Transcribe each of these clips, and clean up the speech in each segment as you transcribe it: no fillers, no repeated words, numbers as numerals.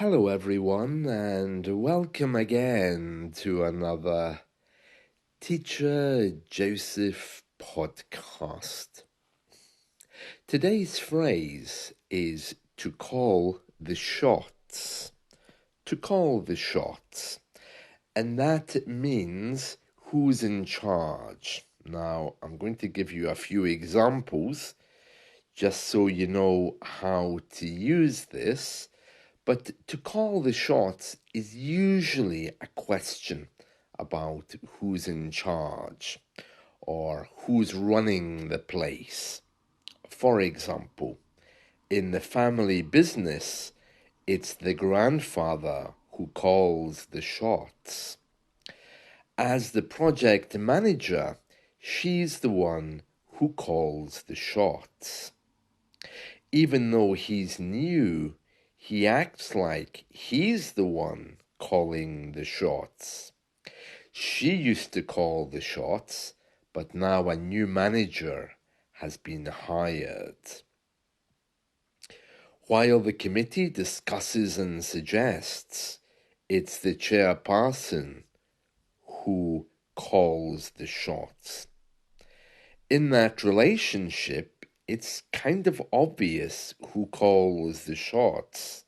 Hello, everyone, and welcome again to another Teacher Joseph podcast. Today's phrase is to call the shots. To call the shots. And that means who's in charge. Now, I'm going to give you a few examples just so you know how to use this. But to call the shots is usually a question about who's in charge or who's running the place. For example, in the family business, it's the grandfather who calls the shots. As the project manager, she's the one who calls the shots. Even though he's new, he acts like he's the one calling the shots. She used to call the shots, but now a new manager has been hired. While the committee discusses and suggests, it's the chairperson who calls the shots. In that relationship, it's kind of obvious who calls the shots.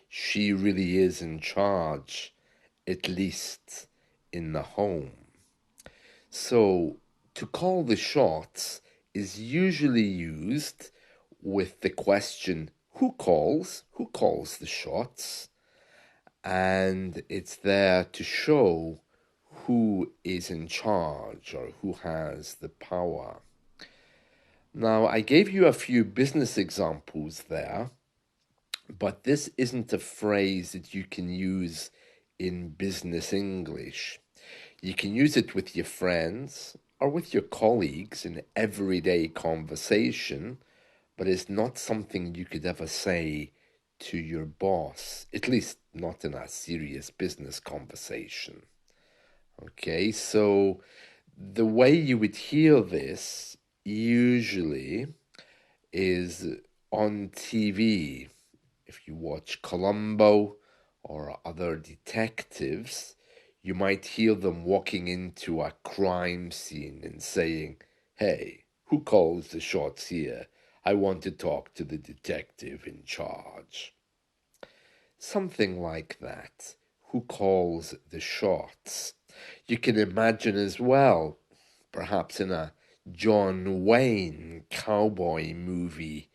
She really is in charge, at least in the home. So, to call the shots is usually used with the question, who calls the shots? And it's there to show who is in charge or who has the power. Now, I gave you a few business examples there, but this isn't a phrase that you can use in business English. You can use it with your friends or with your colleagues in everyday conversation, but it's not something you could ever say to your boss, at least not in a serious business conversation. Okay, so the way you would hear this usually is on TV. If you watch Columbo or other detectives, you might hear them walking into a crime scene and saying, "Hey, who calls the shots here? I want to talk to the detective in charge." Something like that. Who calls the shots? You can imagine as well, perhaps in a John Wayne cowboy movie,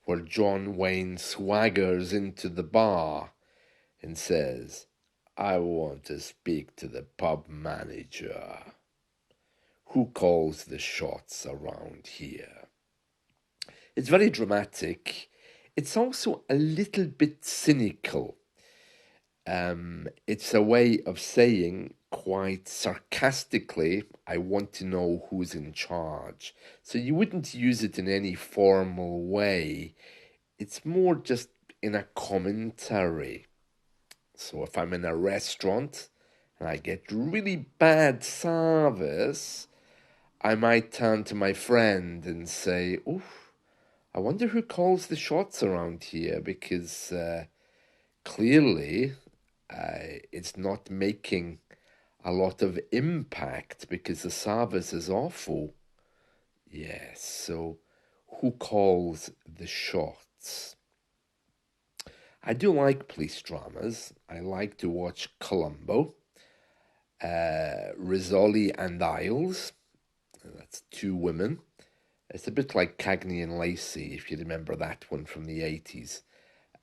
where John Wayne swaggers into the bar and says, "I want to speak to the pub manager." Who calls the shots around here? It's very dramatic. It's also a little bit cynical. It's a way of saying quite sarcastically, "I want to know who's in charge." So you wouldn't use it in any formal way. It's more just in a commentary. So if I'm in a restaurant and I get really bad service, I might turn to my friend and say, "Oh, I wonder who calls the shots around here, because clearly it's not making a lot of impact because the service is awful." Yes, so who calls the shots? I do like police dramas. I like to watch Columbo, Rizzoli and Isles. That's two women. It's a bit like Cagney and Lacey, if you remember that one from the 80s.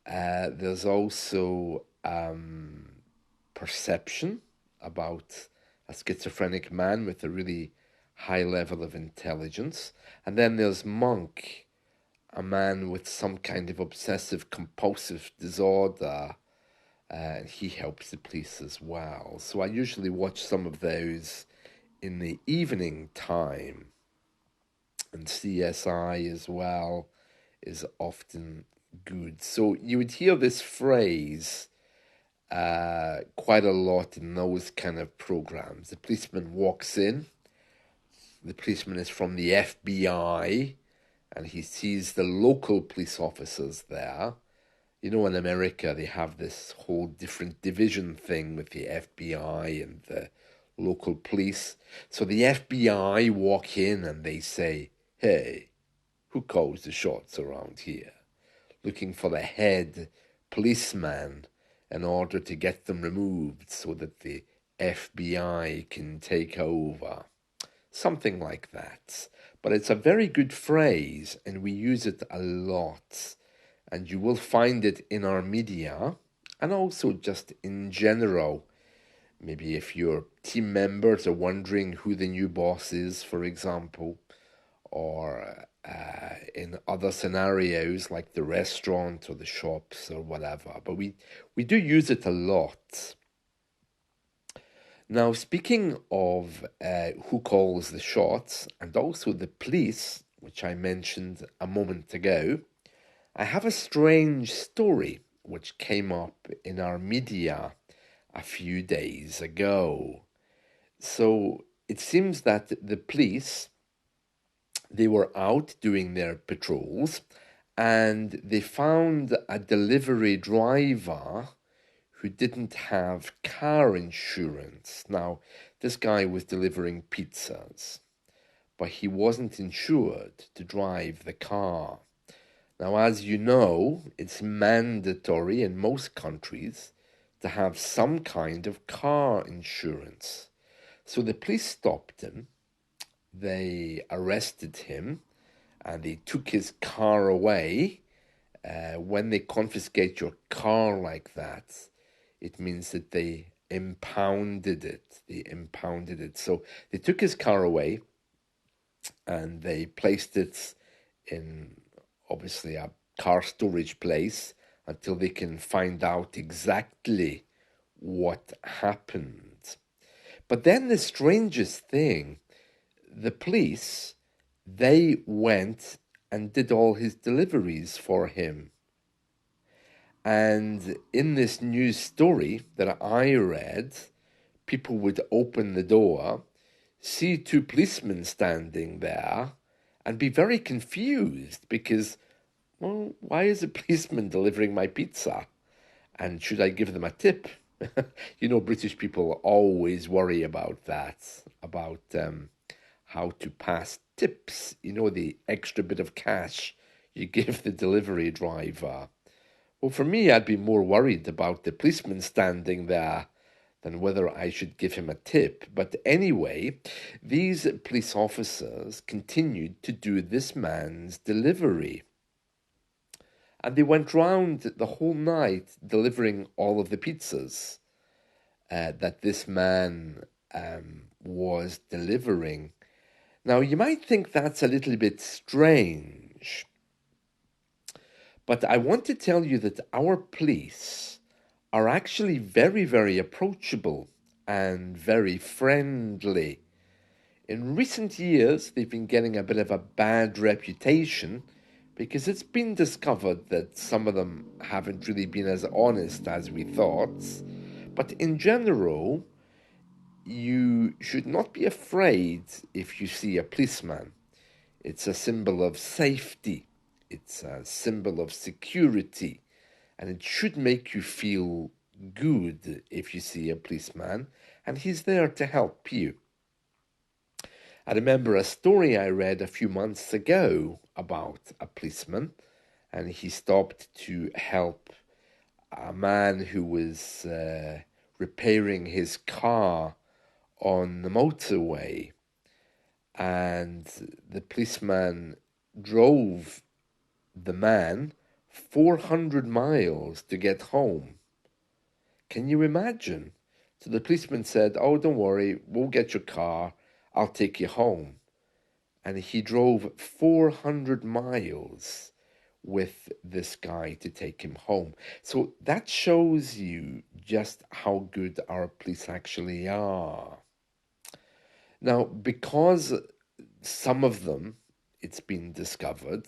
There's also Perception, about a schizophrenic man with a really high level of intelligence. And then there's Monk, a man with some kind of obsessive compulsive disorder, and he helps the police as well. So I usually watch some of those in the evening time. And CSI as well is often good. So you would hear this phrase quite a lot in those kind of programs. The policeman walks in, the policeman is from the FBI, and he sees the local police officers there. You know, in America, they have this whole different division thing with the FBI and the local police. So the FBI walk in and they say, "Hey, who calls the shots around here?" Looking for the head policeman in order to get them removed so that the FBI can take over. Something like that. But it's a very good phrase and we use it a lot. And you will find it in our media and also just in general. Maybe if your team members are wondering who the new boss is, for example, or in other scenarios like the restaurant or the shops or whatever. But we do use it a lot. Now, speaking of who calls the shots and also the police, which I mentioned a moment ago, I have a strange story which came up in our media a few days ago. So it seems that the police, they were out doing their patrols and they found a delivery driver who didn't have car insurance. Now, this guy was delivering pizzas, but he wasn't insured to drive the car. Now, as you know, it's mandatory in most countries to have some kind of car insurance. So the police stopped him, they arrested him, and they took his car away. When they confiscate your car like that, it means that they impounded it. So they took his car away and they placed it in obviously a car storage place until they can find out exactly what happened. But then the strangest thing, the police, they went and did all his deliveries for him. And in this news story that I read, people would open the door, see two policemen standing there, and be very confused because, well, why is a policeman delivering my pizza? And should I give them a tip? You know, British people always worry about that, about how to pass tips, you know, the extra bit of cash you give the delivery driver. Well, for me, I'd be more worried about the policeman standing there than whether I should give him a tip. But anyway, these police officers continued to do this man's delivery. And they went round the whole night delivering all of the pizzas that this man was delivering. Now, you might think that's a little bit strange, but I want to tell you that our police are actually very, very approachable and very friendly. In recent years, they've been getting a bit of a bad reputation because it's been discovered that some of them haven't really been as honest as we thought. But in general, you should not be afraid if you see a policeman. It's a symbol of safety, it's a symbol of security, and it should make you feel good if you see a policeman, and he's there to help you. I remember a story I read a few months ago about a policeman, and he stopped to help a man who was repairing his car on the motorway. And the policeman drove the man 400 miles to get home. Can you imagine? So the policeman said, "Oh, don't worry, we'll get your car. I'll take you home." And he drove 400 miles with this guy to take him home. So that shows you just how good our police actually are. Now, because some of them, it's been discovered,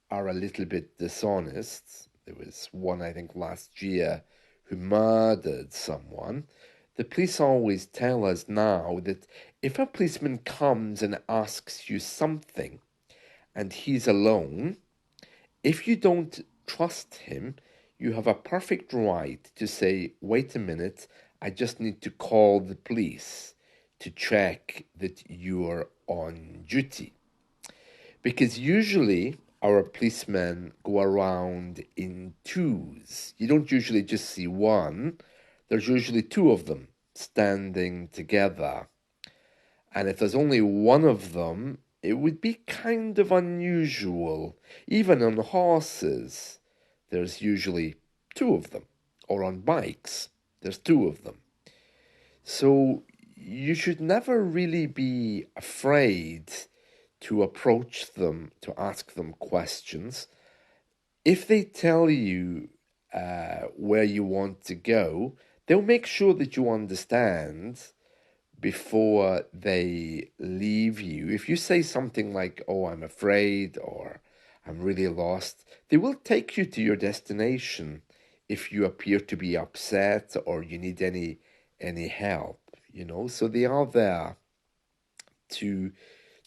are a little bit dishonest. There was one, I think, last year who murdered someone. The police always tell us now that if a policeman comes and asks you something and he's alone, if you don't trust him, you have a perfect right to say, wait a minute, I just need to call the police to check that you're on duty. Because usually our policemen go around in twos. You don't usually just see one, there's usually two of them standing together. And if there's only one of them, it would be kind of unusual. Even on horses, there's usually two of them, or on bikes, there's two of them. So you should never really be afraid to approach them, to ask them questions. If they tell you where you want to go, they'll make sure that you understand before they leave you. If you say something like, oh, I'm afraid, or I'm really lost, they will take you to your destination if you appear to be upset or you need any help, So they are there to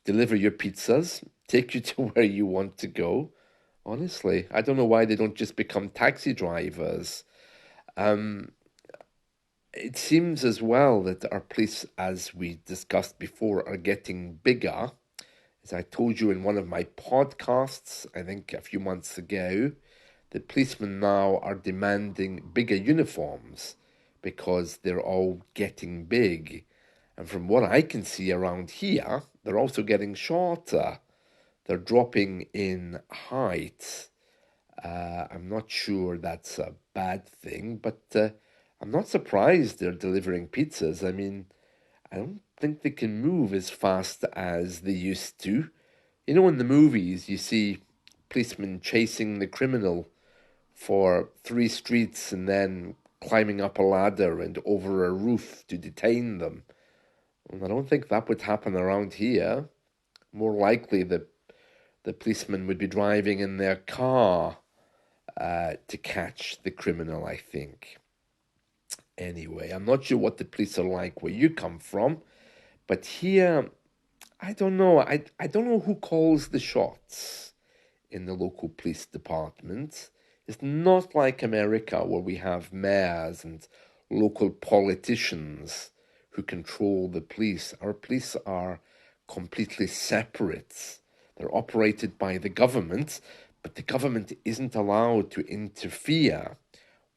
deliver your pizzas, take you to where you want to go. Honestly, I don't know why they don't just become taxi drivers. Um, it seems as well that our police, as we discussed before, are getting bigger. As I told you in one of my podcasts, I think a few months ago, the policemen now are demanding bigger uniforms because they're all getting big. And from what I can see around here, they're also getting shorter. They're dropping in height. I'm not sure that's a bad thing, but I'm not surprised they're delivering pizzas. I mean, I don't think they can move as fast as they used to. In the movies, you see policemen chasing the criminal for 3 streets and then climbing up a ladder and over a roof to detain them. And I don't think that would happen around here. More likely, the policeman would be driving in their car to catch the criminal, I think. Anyway, I'm not sure what the police are like where you come from, but here, I don't know. I don't know who calls the shots in the local police department. It's not like America where we have mayors and local politicians who control the police. Our police are completely separate. They're operated by the government, but the government isn't allowed to interfere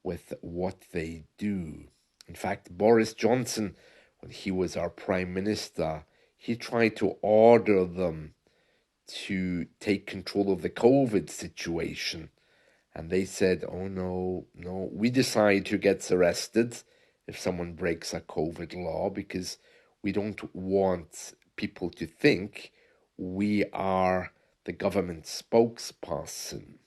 with what they do. In fact, Boris Johnson, when he was our prime minister, he tried to order them to take control of the COVID situation. And they said, oh, no, no, we decide who gets arrested if someone breaks a COVID law because we don't want people to think we are the government spokesperson.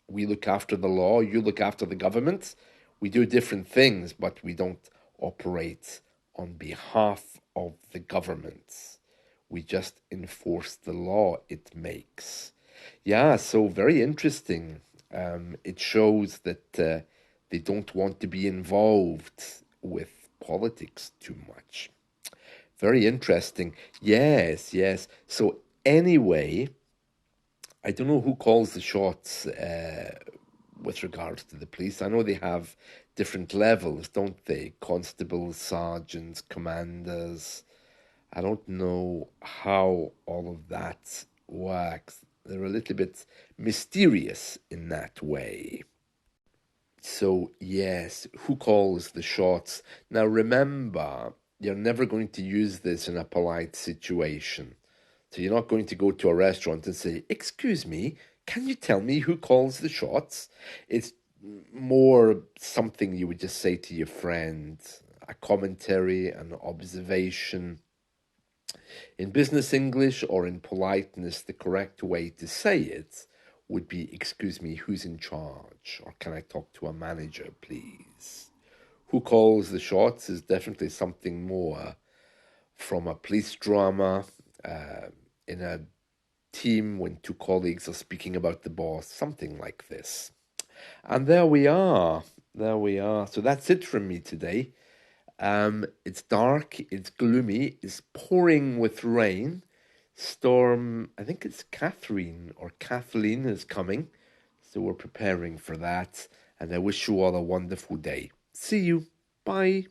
We look after the law, you look after the government. We do different things, but we don't operate on behalf of the government. We just enforce the law it makes. Yeah, so very interesting. It shows that they don't want to be involved with politics too much. Very interesting. Yes, yes. So, anyway, I don't know who calls the shots with regards to the police. I know they have different levels, don't they? Constables, sergeants, commanders. I don't know how all of that works. They're a little bit mysterious in that way. So, yes, who calls the shots? Now, remember, you're never going to use this in a polite situation. So, you're not going to go to a restaurant and say, excuse me, can you tell me who calls the shots? It's more something you would just say to your friend, a commentary, an observation. In business English or in politeness, the correct way to say it would be, excuse me, who's in charge? Or can I talk to a manager, please? Who calls the shots is definitely something more from a police drama in a team when two colleagues are speaking about the boss, something like this. And there we are. There we are. So that's it from me today. It's dark, it's gloomy, it's pouring with rain. Storm, I think it's Catherine or Kathleen is coming. So we're preparing for that. and I wish you all a wonderful day. See you. Bye.